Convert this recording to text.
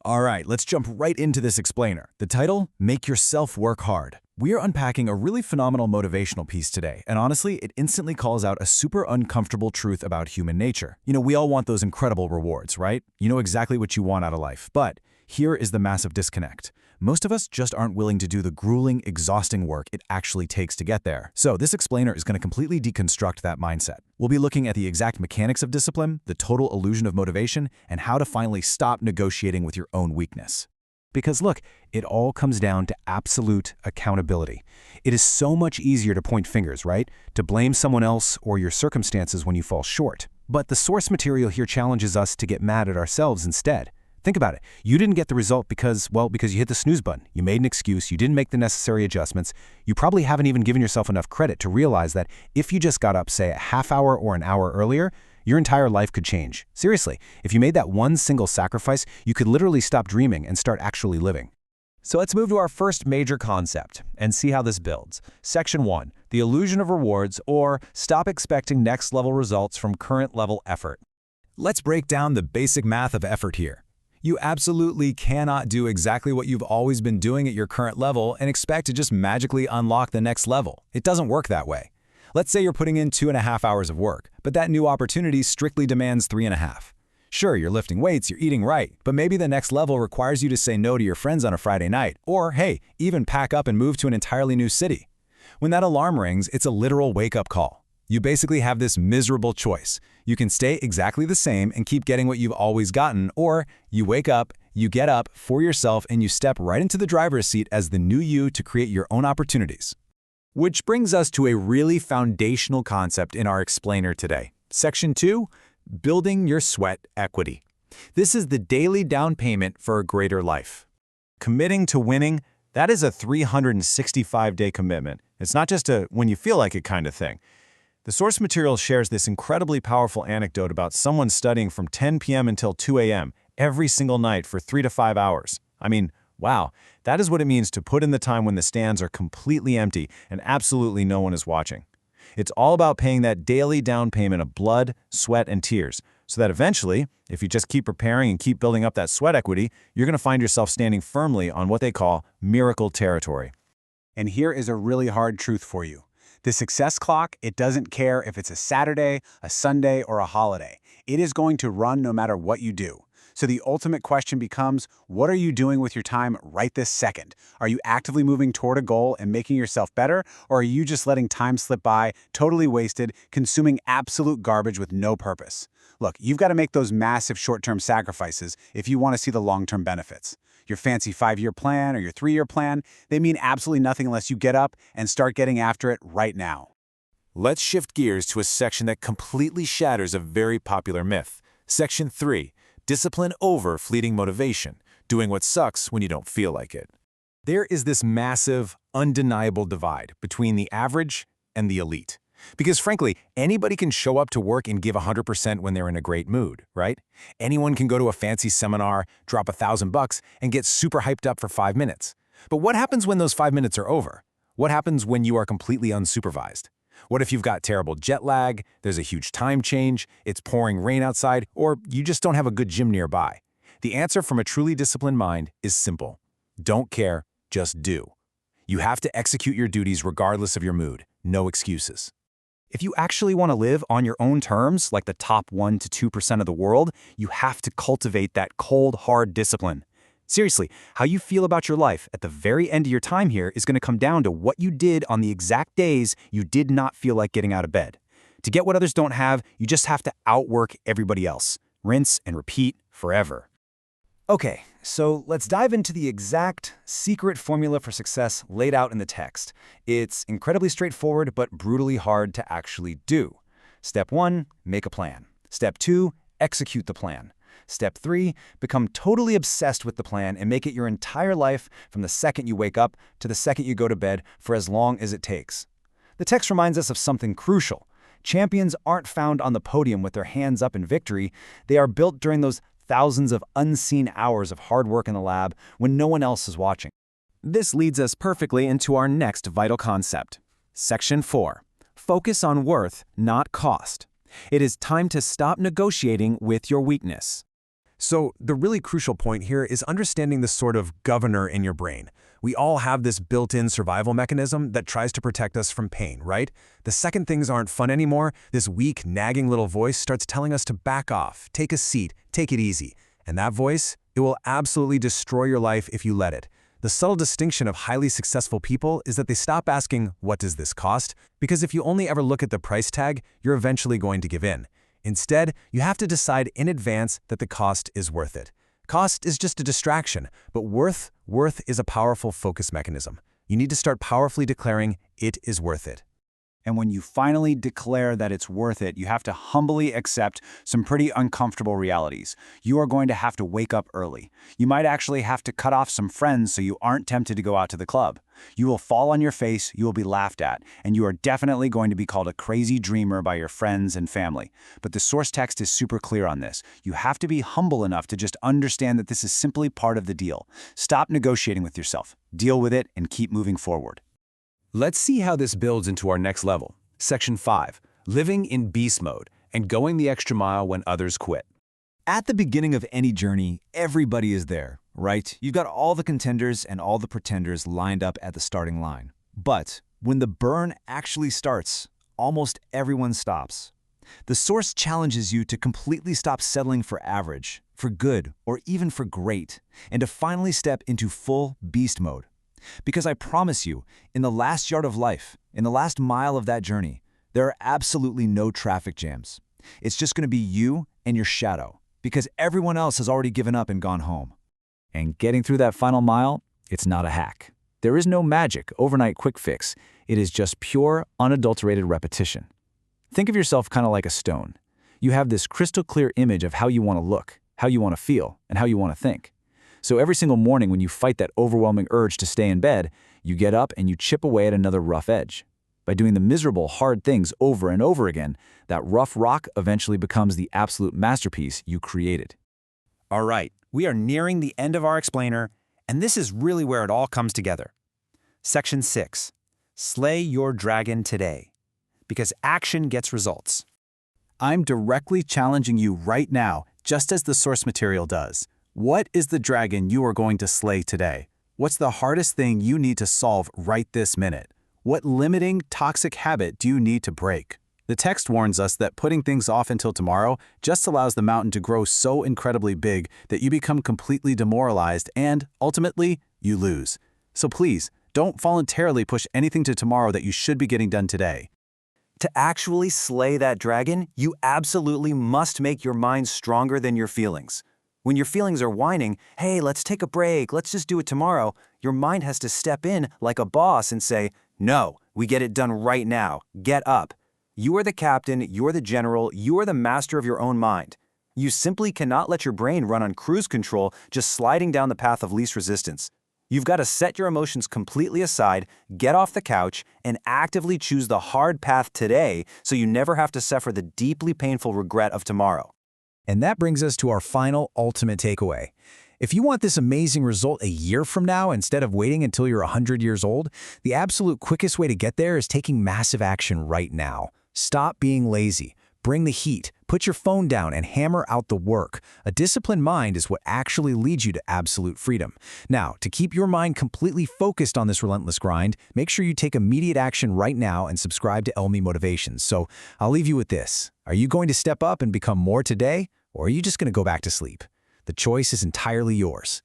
All right, let's jump right into this explainer. The title, Make Yourself Work Hard. We are unpacking a really phenomenal motivational piece today, and honestly, it instantly calls out a super uncomfortable truth about human nature. We all want those incredible rewards, right? You know exactly what you want out of life, but here is the massive disconnect. Most of us just aren't willing to do the grueling, exhausting work it actually takes to get there. So this explainer is going to completely deconstruct that mindset. We'll be looking at the exact mechanics of discipline, the total illusion of motivation, and how to finally stop negotiating with your own weakness. Because look, it all comes down to absolute accountability. It is so much easier to point fingers, right? To blame someone else or your circumstances when you fall short. But the source material here challenges us to get mad at ourselves instead. Think about it. You didn't get the result because you hit the snooze button. You made an excuse. You didn't make the necessary adjustments. You probably haven't even given yourself enough credit to realize that if you just got up, say, a half hour or an hour earlier, your entire life could change. Seriously, if you made that one single sacrifice, you could literally stop dreaming and start actually living. So let's move to our first major concept and see how this builds. Section 1, the illusion of rewards, or stop expecting next-level results from current-level effort. Let's break down the basic math of effort here. You absolutely cannot do exactly what you've always been doing at your current level and expect to just magically unlock the next level. It doesn't work that way. Let's say you're putting in 2.5 hours of work, but that new opportunity strictly demands 3.5. Sure, you're lifting weights, you're eating right, but maybe the next level requires you to say no to your friends on a Friday night, or hey, even pack up and move to an entirely new city. When that alarm rings, it's a literal wake-up call. You basically have this miserable choice. You can stay exactly the same and keep getting what you've always gotten, or you wake up, you get up for yourself, and you step right into the driver's seat as the new you to create your own opportunities. Which brings us to a really foundational concept in our explainer today. Section 2, building your sweat equity. This is the daily down payment for a greater life. Committing to winning, that is a 365-day commitment. It's not just a when you feel like it kind of thing. The source material shares this incredibly powerful anecdote about someone studying from 10 p.m. until 2 a.m. every single night for 3 to 5 hours. I mean, wow, that is what it means to put in the time when the stands are completely empty and absolutely no one is watching. It's all about paying that daily down payment of blood, sweat, and tears, so that eventually, if you just keep preparing and keep building up that sweat equity, you're going to find yourself standing firmly on what they call miracle territory. And here is a really hard truth for you. The success clock, it doesn't care if it's a Saturday, a Sunday, or a holiday. It is going to run no matter what you do. So the ultimate question becomes, what are you doing with your time right this second? Are you actively moving toward a goal and making yourself better, or are you just letting time slip by, totally wasted, consuming absolute garbage with no purpose? Look, you've got to make those massive short-term sacrifices if you want to see the long-term benefits. Your fancy 5-year plan or your 3-year plan, they mean absolutely nothing unless you get up and start getting after it right now. Let's shift gears to a section that completely shatters a very popular myth. Section 3, discipline over fleeting motivation, doing what sucks when you don't feel like it. There is this massive, undeniable divide between the average and the elite. Because frankly, anybody can show up to work and give 100% when they're in a great mood, right? Anyone can go to a fancy seminar, drop $1,000, and get super hyped up for 5 minutes. But what happens when those 5 minutes are over? What happens when you are completely unsupervised? What if you've got terrible jet lag, there's a huge time change, it's pouring rain outside, or you just don't have a good gym nearby? The answer from a truly disciplined mind is simple. Don't care, just do. You have to execute your duties regardless of your mood. No excuses. If you actually want to live on your own terms, like the top 1 to 2% of the world, you have to cultivate that cold, hard discipline. Seriously, how you feel about your life at the very end of your time here is going to come down to what you did on the exact days you did not feel like getting out of bed. To get what others don't have, you just have to outwork everybody else. Rinse and repeat forever. Okay, so let's dive into the exact secret formula for success laid out in the text. It's incredibly straightforward, but brutally hard to actually do. Step 1, make a plan. Step 2, execute the plan. Step 3, become totally obsessed with the plan and make it your entire life from the second you wake up to the second you go to bed for as long as it takes. The text reminds us of something crucial. Champions aren't found on the podium with their hands up in victory. They are built during those thousands of unseen hours of hard work in the lab when no one else is watching. This leads us perfectly into our next vital concept. Section 4. Focus on worth, not cost. It is time to stop negotiating with your weakness. So the really crucial point here is understanding the sort of governor in your brain. We all have this built-in survival mechanism that tries to protect us from pain, right? The second things aren't fun anymore, this weak, nagging little voice starts telling us to back off, take a seat, take it easy. And that voice, it will absolutely destroy your life if you let it. The subtle distinction of highly successful people is that they stop asking, what does this cost? Because if you only ever look at the price tag, you're eventually going to give in. Instead, you have to decide in advance that the cost is worth it. Cost is just a distraction, but worth is a powerful focus mechanism. You need to start powerfully declaring it is worth it. And when you finally declare that it's worth it, you have to humbly accept some pretty uncomfortable realities. You are going to have to wake up early. You might actually have to cut off some friends so you aren't tempted to go out to the club. You will fall on your face, you will be laughed at, and you are definitely going to be called a crazy dreamer by your friends and family. But the source text is super clear on this. You have to be humble enough to just understand that this is simply part of the deal. Stop negotiating with yourself. Deal with it and keep moving forward. Let's see how this builds into our next level. Section 5, living in beast mode and going the extra mile when others quit. At the beginning of any journey, everybody is there, right? You've got all the contenders and all the pretenders lined up at the starting line. But when the burn actually starts, almost everyone stops. The source challenges you to completely stop settling for average, for good, or even for great, and to finally step into full beast mode. Because I promise you, in the last yard of life, in the last mile of that journey, there are absolutely no traffic jams. It's just going to be you and your shadow, because everyone else has already given up and gone home. And getting through that final mile, it's not a hack. There is no magic, overnight quick fix. It is just pure, unadulterated repetition. Think of yourself kind of like a stone. You have this crystal clear image of how you want to look, how you want to feel, and how you want to think. So every single morning when you fight that overwhelming urge to stay in bed, you get up and you chip away at another rough edge. By doing the miserable, hard things over and over again, that rough rock eventually becomes the absolute masterpiece you created. All right, we are nearing the end of our explainer, and this is really where it all comes together. Section 6, slay your dragon today, because action gets results. I'm directly challenging you right now, just as the source material does. What is the dragon you are going to slay today? What's the hardest thing you need to solve right this minute? What limiting, toxic habit do you need to break? The text warns us that putting things off until tomorrow just allows the mountain to grow so incredibly big that you become completely demoralized and, ultimately, you lose. So please, don't voluntarily push anything to tomorrow that you should be getting done today. To actually slay that dragon, you absolutely must make your mind stronger than your feelings. When your feelings are whining, hey, let's take a break, let's just do it tomorrow, your mind has to step in like a boss and say, no, we get it done right now, get up. You are the captain, you're the general, you are the master of your own mind. You simply cannot let your brain run on cruise control, just sliding down the path of least resistance. You've got to set your emotions completely aside, get off the couch, and actively choose the hard path today so you never have to suffer the deeply painful regret of tomorrow. And that brings us to our final ultimate takeaway. If you want this amazing result a year from now instead of waiting until you're 100 years old, the absolute quickest way to get there is taking massive action right now. Stop being lazy. Bring the heat. Put your phone down and hammer out the work. A disciplined mind is what actually leads you to absolute freedom. Now, to keep your mind completely focused on this relentless grind, make sure you take immediate action right now and subscribe to Elmi Motivations. So I'll leave you with this. Are you going to step up and become more today, or are you just going to go back to sleep? The choice is entirely yours.